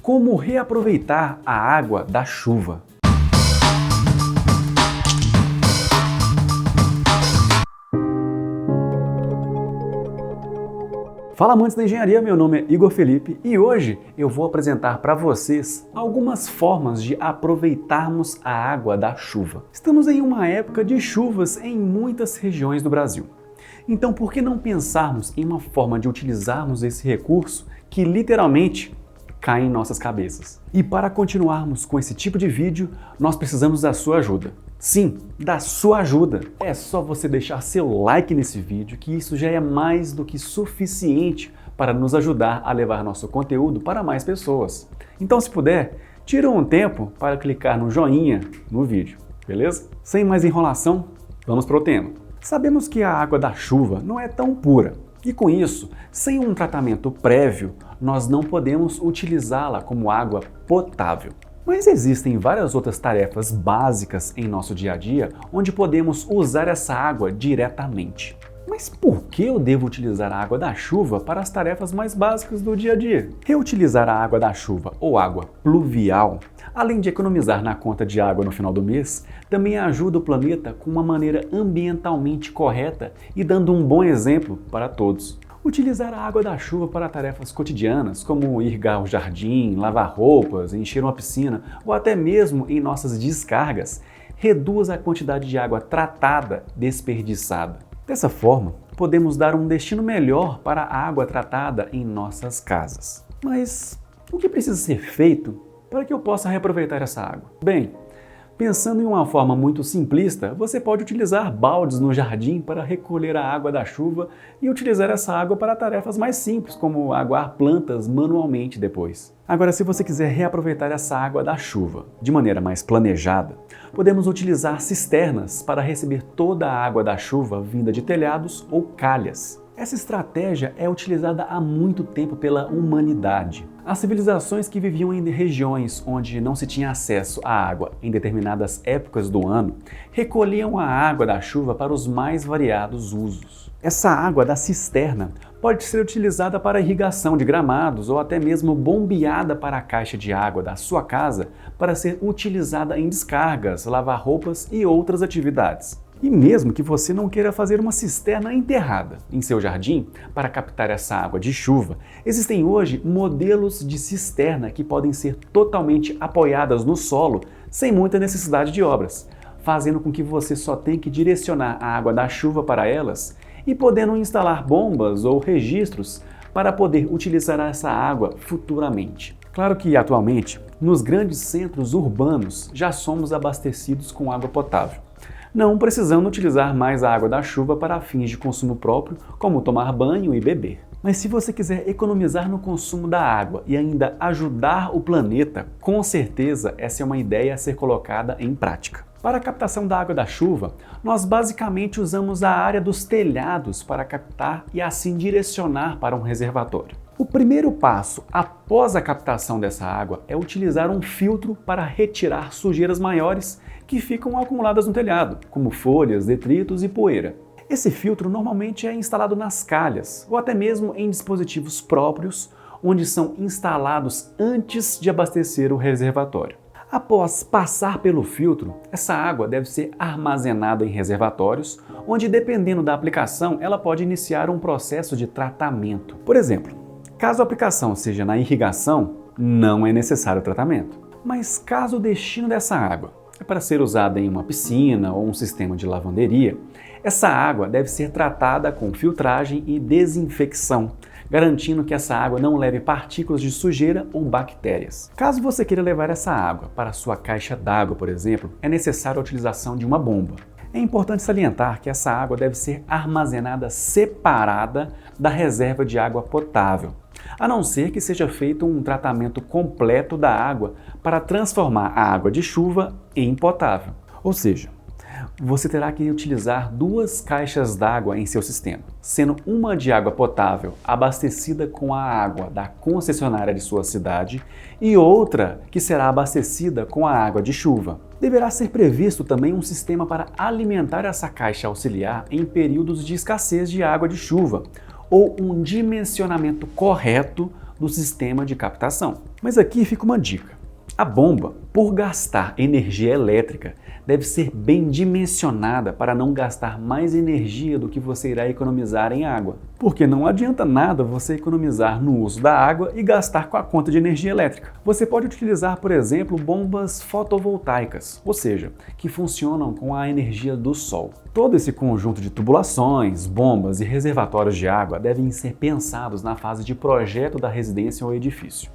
Como reaproveitar a água da chuva? Fala, amantes da engenharia, meu nome é Igor Felipe e hoje eu vou apresentar para vocês algumas formas de aproveitarmos a água da chuva. Estamos em uma época de chuvas em muitas regiões do Brasil. Então, por que não pensarmos em uma forma de utilizarmos esse recurso que literalmente cai em nossas cabeças? E para continuarmos com esse tipo de vídeo, nós precisamos da sua ajuda. Sim, da sua ajuda. É só você deixar seu like nesse vídeo, que isso já é mais do que suficiente para nos ajudar a levar nosso conteúdo para mais pessoas. Então, se puder, tira um tempo para clicar no joinha no vídeo, beleza? Sem mais enrolação, vamos para o tema. Sabemos que a água da chuva não é tão pura e, com isso, sem um tratamento prévio, nós não podemos utilizá-la como água potável. Mas existem várias outras tarefas básicas em nosso dia a dia onde podemos usar essa água diretamente. Mas por que eu devo utilizar a água da chuva para as tarefas mais básicas do dia a dia? Reutilizar a água da chuva ou água pluvial, além de economizar na conta de água no final do mês, também ajuda o planeta com uma maneira ambientalmente correta e dando um bom exemplo para todos. Utilizar a água da chuva para tarefas cotidianas, como irrigar o jardim, lavar roupas, encher uma piscina ou até mesmo em nossas descargas, reduz a quantidade de água tratada desperdiçada. Dessa forma, podemos dar um destino melhor para a água tratada em nossas casas. Mas o que precisa ser feito para que eu possa reaproveitar essa água? Bem, pensando em uma forma muito simplista, você pode utilizar baldes no jardim para recolher a água da chuva e utilizar essa água para tarefas mais simples, como aguar plantas manualmente depois. Agora, se você quiser reaproveitar essa água da chuva de maneira mais planejada, podemos utilizar cisternas para receber toda a água da chuva vinda de telhados ou calhas. Essa estratégia é utilizada há muito tempo pela humanidade. As civilizações que viviam em regiões onde não se tinha acesso à água em determinadas épocas do ano, recolhiam a água da chuva para os mais variados usos. Essa água da cisterna pode ser utilizada para irrigação de gramados ou até mesmo bombeada para a caixa de água da sua casa para ser utilizada em descargas, lavar roupas e outras atividades. E mesmo que você não queira fazer uma cisterna enterrada em seu jardim para captar essa água de chuva, existem hoje modelos de cisterna que podem ser totalmente apoiadas no solo sem muita necessidade de obras, fazendo com que você só tenha que direcionar a água da chuva para elas e podendo instalar bombas ou registros para poder utilizar essa água futuramente. Claro que atualmente, nos grandes centros urbanos, já somos abastecidos com água potável, não precisando utilizar mais a água da chuva para fins de consumo próprio, como tomar banho e beber. Mas se você quiser economizar no consumo da água e ainda ajudar o planeta, com certeza essa é uma ideia a ser colocada em prática. Para a captação da água da chuva, nós basicamente usamos a área dos telhados para captar e assim direcionar para um reservatório. O primeiro passo após a captação dessa água é utilizar um filtro para retirar sujeiras maiores que ficam acumuladas no telhado, como folhas, detritos e poeira. Esse filtro normalmente é instalado nas calhas ou até mesmo em dispositivos próprios, onde são instalados antes de abastecer o reservatório. Após passar pelo filtro, essa água deve ser armazenada em reservatórios, onde, dependendo da aplicação, ela pode iniciar um processo de tratamento. Por exemplo, caso a aplicação seja na irrigação, não é necessário tratamento. Mas caso o destino dessa água é para ser usada em uma piscina ou um sistema de lavanderia, essa água deve ser tratada com filtragem e desinfecção, garantindo que essa água não leve partículas de sujeira ou bactérias. Caso você queira levar essa água para a sua caixa d'água, por exemplo, é necessária a utilização de uma bomba. É importante salientar que essa água deve ser armazenada separada da reserva de água potável, a não ser que seja feito um tratamento completo da água para transformar a água de chuva em potável. Ou seja, você terá que utilizar duas caixas d'água em seu sistema, sendo uma de água potável abastecida com a água da concessionária de sua cidade e outra que será abastecida com a água de chuva. Deverá ser previsto também um sistema para alimentar essa caixa auxiliar em períodos de escassez de água de chuva, ou um dimensionamento correto do sistema de captação. Mas aqui fica uma dica. A bomba, por gastar energia elétrica, deve ser bem dimensionada para não gastar mais energia do que você irá economizar em água. Porque não adianta nada você economizar no uso da água e gastar com a conta de energia elétrica. Você pode utilizar, por exemplo, bombas fotovoltaicas, ou seja, que funcionam com a energia do sol. Todo esse conjunto de tubulações, bombas e reservatórios de água devem ser pensados na fase de projeto da residência ou edifício.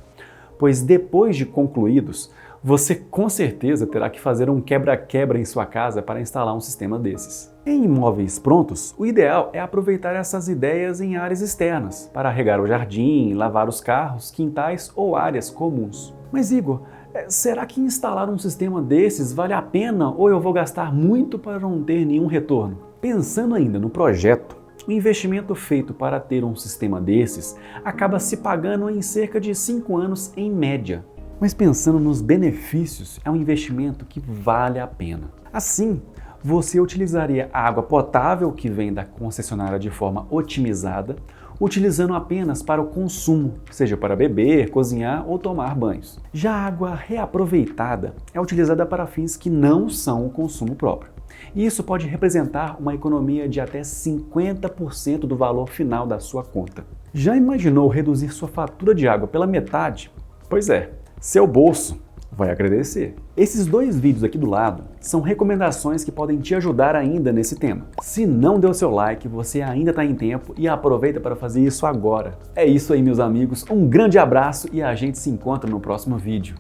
Pois depois de concluídos, você com certeza terá que fazer um quebra-quebra em sua casa para instalar um sistema desses. Em imóveis prontos, o ideal é aproveitar essas ideias em áreas externas, para regar o jardim, lavar os carros, quintais ou áreas comuns. Mas Igor, será que instalar um sistema desses vale a pena ou eu vou gastar muito para não ter nenhum retorno? Pensando ainda no projeto, o investimento feito para ter um sistema desses acaba se pagando em cerca de 5 anos em média. Mas pensando nos benefícios, é um investimento que vale a pena. Assim, você utilizaria a água potável que vem da concessionária de forma otimizada, utilizando apenas para o consumo, seja para beber, cozinhar ou tomar banhos. Já a água reaproveitada é utilizada para fins que não são o consumo próprio. E isso pode representar uma economia de até 50% do valor final da sua conta. Já imaginou reduzir sua fatura de água pela metade? Pois é, seu bolso vai agradecer. Esses 2 vídeos aqui do lado são recomendações que podem te ajudar ainda nesse tema. Se não deu seu like, você ainda está em tempo e aproveita para fazer isso agora. É isso aí, meus amigos, um grande abraço e a gente se encontra no próximo vídeo.